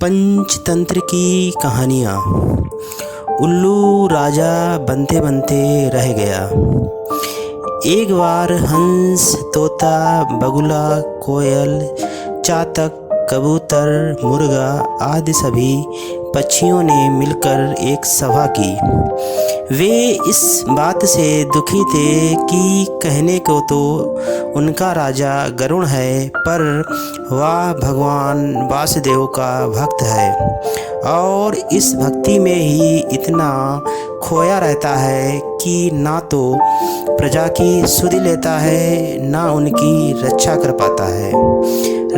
पंचतंत्र की कहानियाँ। उल्लू राजा बनते बनते रह गया। एक बार हंस, तोता, बगुला, कोयल, चातक, कबूतर, मुर्गा आदि सभी पक्षियों ने मिलकर एक सभा की। वे इस बात से दुखी थे कि कहने को तो उनका राजा गरुड़ है, पर वह भगवान वासुदेव का भक्त है और इस भक्ति में ही इतना खोया रहता है कि ना तो प्रजा की सुध लेता है, ना उनकी रक्षा कर पाता है।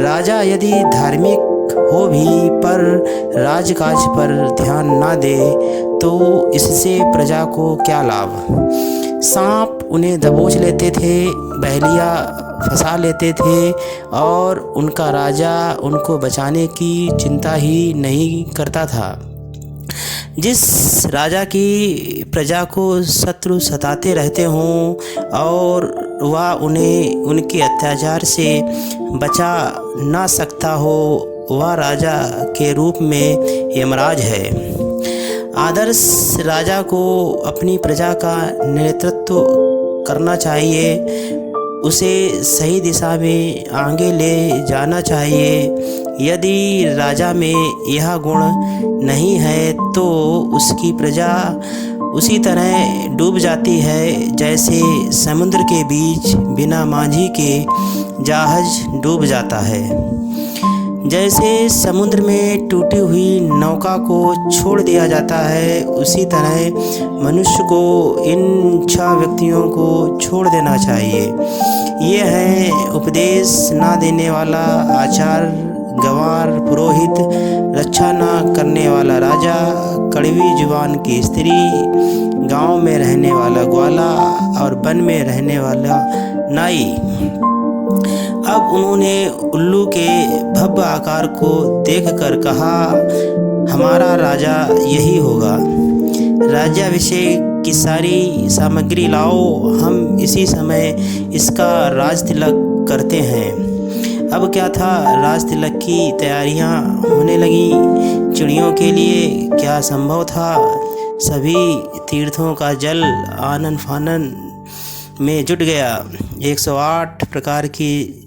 राजा यदि धार्मिक हो भी पर राजकाज पर ध्यान ना दे तो इससे प्रजा को क्या लाभ। सांप उन्हें दबोच लेते थे, बहेलिया फंसा लेते थे और उनका राजा उनको बचाने की चिंता ही नहीं करता था। जिस राजा की प्रजा को शत्रु सताते रहते हों और वह उन्हें उनके अत्याचार से बचा ना सकता हो, वह राजा के रूप में यमराज है। आदर्श राजा को अपनी प्रजा का नेतृत्व करना चाहिए, उसे सही दिशा में आगे ले जाना चाहिए। यदि राजा में यह गुण नहीं है तो उसकी प्रजा उसी तरह डूब जाती है जैसे समुद्र के बीच बिना माझी के जहाज डूब जाता है। जैसे समुद्र में टूटी हुई नौका को छोड़ दिया जाता है, उसी तरह मनुष्य को इन 6 व्यक्तियों को छोड़ देना चाहिए। ये है उपदेश ना देने वाला आचार्य, गंवार पुरोहित, रक्षा ना करने वाला राजा, कड़वी जुबान की स्त्री, गांव में रहने वाला ग्वाला और वन में रहने वाला नाई। अब उन्होंने उल्लू के भव्य आकार को देखकर कहा, हमारा राजा यही होगा। राज्याभिषेक की सारी सामग्री लाओ, हम इसी समय इसका राज तिलक करते हैं। अब क्या था, राज तिलक की तैयारियां होने लगीं। चिड़ियों के लिए क्या संभव था, सभी तीर्थों का जल आनन फानन में जुट गया। 108 प्रकार की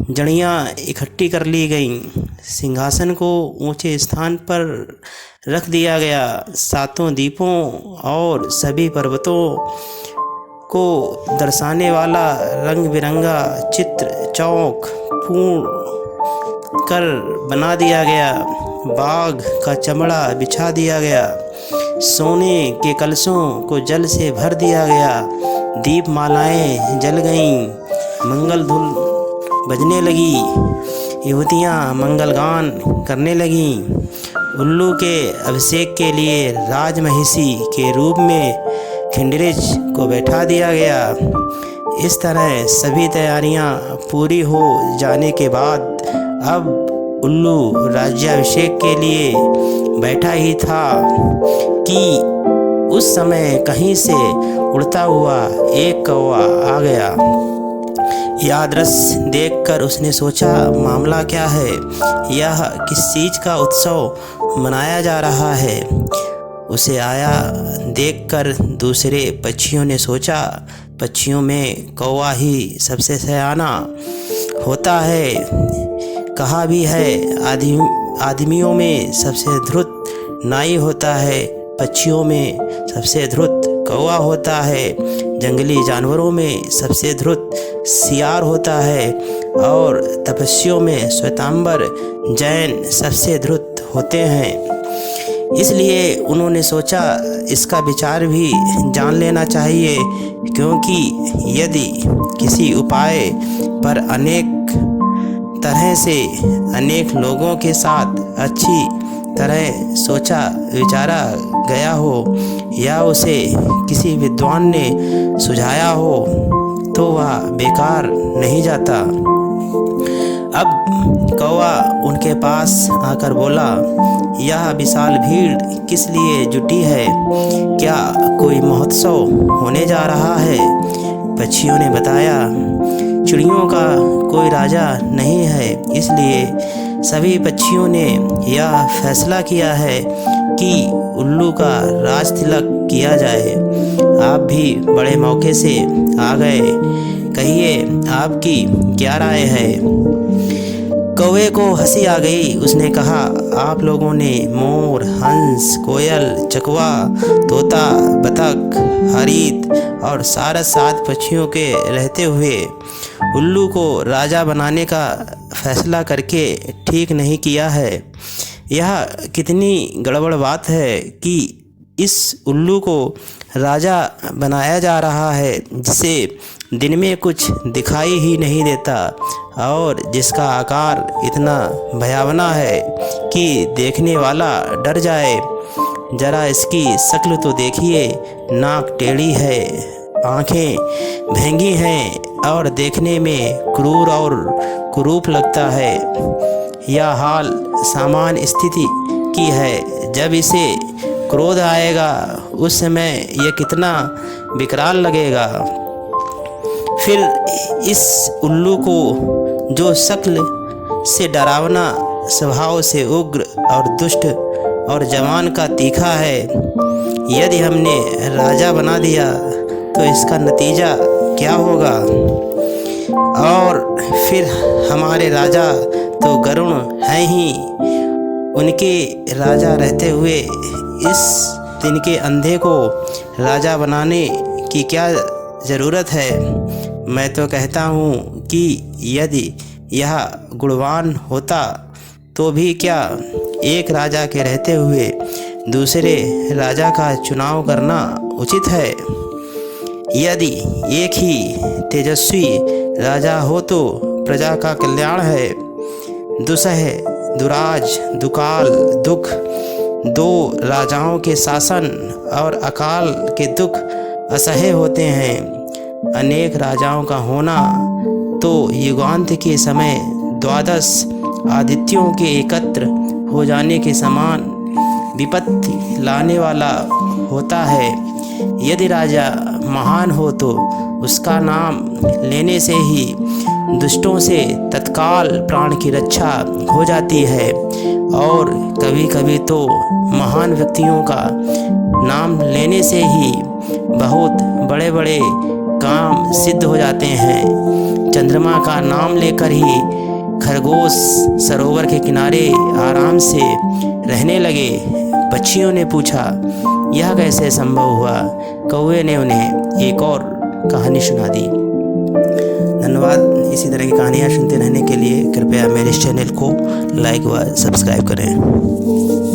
जड़ियाँ इकट्ठी कर ली गईं। सिंहासन को ऊंचे स्थान पर रख दिया गया। 7 द्वीपों और सभी पर्वतों को दर्शाने वाला रंग बिरंगा चित्र चौक पूर्ण कर बना दिया गया। बाघ का चमड़ा बिछा दिया गया। सोने के कलशों को जल से भर दिया गया। दीप मालाएं जल गईं। मंगल धुन बजने लगी। युवतियाँ मंगल गान करने लगीं। उल्लू के अभिषेक के लिए राजमहिषी के रूप में खिंडरेज को बैठा दिया गया। इस तरह सभी तैयारियां पूरी हो जाने के बाद अब उल्लू राज्याभिषेक के लिए बैठा ही था कि उस समय कहीं से उड़ता हुआ एक कौवा आ गया। यह दृश्य देखकर उसने सोचा, मामला क्या है, यह किस चीज़ का उत्सव मनाया जा रहा है। उसे आया देखकर दूसरे पक्षियों ने सोचा, पक्षियों में कौवा ही सबसे सयाना होता है। कहा भी है, आदमियों में सबसे धूर्त नाई होता है, पक्षियों में सबसे धूर्त कौवा होता है, जंगली जानवरों में सबसे धूर्त सियार होता है और तपस्वियों में श्वेतांबर जैन सबसे धूर्त होते हैं। इसलिए उन्होंने सोचा इसका विचार भी जान लेना चाहिए, क्योंकि यदि किसी उपाय पर अनेक तरह से अनेक लोगों के साथ अच्छी तरह सोचा विचारा गया हो या उसे किसी विद्वान ने सुझाया हो तो वह बेकार नहीं जाता। अब कौवा उनके पास आकर बोला, यह विशाल भीड़ किस लिए जुटी है, क्या कोई महोत्सव होने जा रहा है। पक्षियों ने बताया, चिड़ियों का कोई राजा नहीं है, इसलिए सभी पक्षियों ने यह फैसला किया है कि उल्लू का राज तिलक किया जाए। आप भी बड़े मौके से आ गए, कहिए आपकी क्या राय है। कौवे को हंसी आ गई। उसने कहा, आप लोगों ने मोर, हंस, कोयल, चकवा, तोता, बतख, हरित और सारस 7 पक्षियों के रहते हुए उल्लू को राजा बनाने का फैसला करके ठीक नहीं किया है। यह कितनी गड़बड़ बात है कि इस उल्लू को राजा बनाया जा रहा है, जिसे दिन में कुछ दिखाई ही नहीं देता और जिसका आकार इतना भयावना है कि देखने वाला डर जाए। जरा इसकी शक्ल तो देखिए, नाक टेढ़ी है, आँखें भेंगी हैं और देखने में क्रूर और कुरूप लगता है। यह हाल सामान्य स्थिति की है। जब इसे क्रोध आएगा उस समय यह कितना विकराल लगेगा। फिर इस उल्लू को जो शक्ल से डरावना, स्वभाव से उग्र और दुष्ट और जवान का तीखा है, यदि हमने राजा बना दिया तो इसका नतीजा क्या होगा। और फिर हमारे राजा तो गरुण हैं ही, उनके राजा रहते हुए इस दिन के अंधे को राजा बनाने की क्या ज़रूरत है। मैं तो कहता हूँ कि यदि यह गुणवान होता तो भी क्या एक राजा के रहते हुए दूसरे राजा का चुनाव करना उचित है। यदि एक ही तेजस्वी राजा हो तो प्रजा का कल्याण है। दुसह, दुराज, दुकाल, दुख, 2 राजाओं के शासन और अकाल के दुख असह्य होते हैं। अनेक राजाओं का होना तो युगांत के समय 12 आदित्यों के एकत्र हो जाने के समान विपत्ति लाने वाला होता है। यदि राजा महान हो तो उसका नाम लेने से ही दुष्टों से तत्काल प्राण की रक्षा हो जाती है और कभी कभी तो महान व्यक्तियों का नाम लेने से ही बहुत बड़े बड़े काम सिद्ध हो जाते हैं। चंद्रमा का नाम लेकर ही खरगोश सरोवर के किनारे आराम से रहने लगे। पक्षियों ने पूछा, यह कैसे संभव हुआ। कौवे ने उन्हें एक और कहानी सुना दी। धन्यवाद। इसी तरह की कहानियाँ सुनते रहने के लिए कृपया मेरे इस चैनल को लाइक व सब्सक्राइब करें।